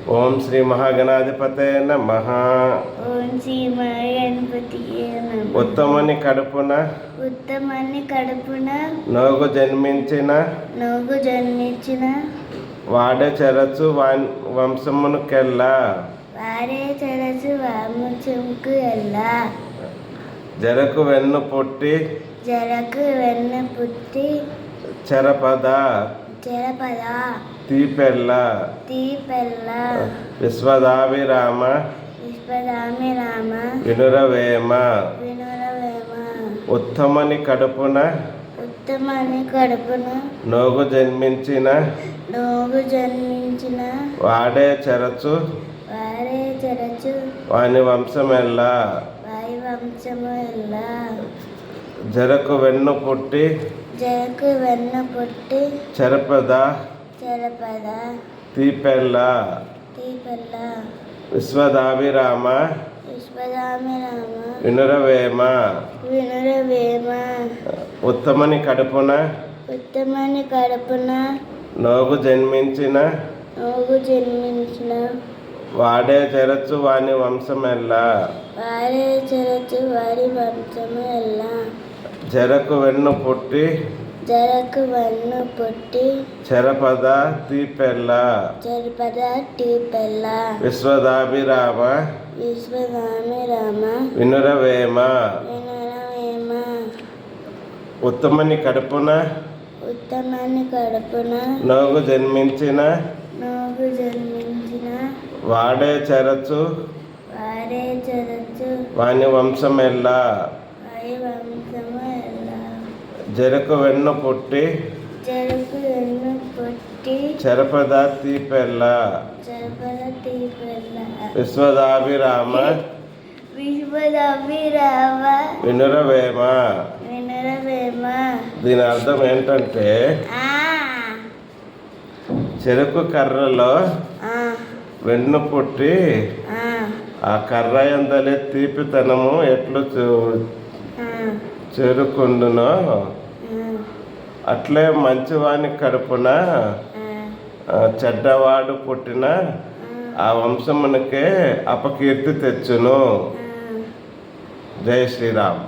ఓం శ్రీ మహాగణాధిపతయ నమః. ఓం శ్రీ మహాగణపతియే నమః. ఉత్తముని కడుపున నోగు జన్మించిన వాడే చెరచు వంశమునకెల్లా జరకు వెన్ను పుట్టి చెరపద తీపెల్ల విశ్వదాభిరామ వినురవేమ. ఉత్తముని కడుపున నోగు జన్మించిన వాడే చెరచు వాని వంశమెల్లా జరకు వెన్ను పుట్టి చెరపద తీపెల్ల విశ్వదాభిరామ వినురవేమ. ఉత్తముని కడుపున నోగు జన్మించిన వాడే చెరచు వాని వంశమెల్లా జరకు వెన్ను పుట్టి చెరపద తీపెల్ల విశ్వదాభిరామ వినురవేమ. ఉత్తముని కడుపున నోగు జన్మించిన వాడే చెరచు వాని వంశమెల్లా జరకు వెన్ను పుట్టి చెరపద తీపెల్ల విశ్వదాభిరామ వినురవేమ. దీని అర్థం ఏంటంటే చెరుకు కర్రలో వెన్ను పుట్టి ఆ కర్ర ఎందలే తీపితనము ఎట్లు చేరుకుండునో అట్లే మంచివాని కడుపున చెడ్డవాడు పుట్టిన ఆ వంశమునకే అపకీర్తి తెచ్చును. జై శ్రీరామ్.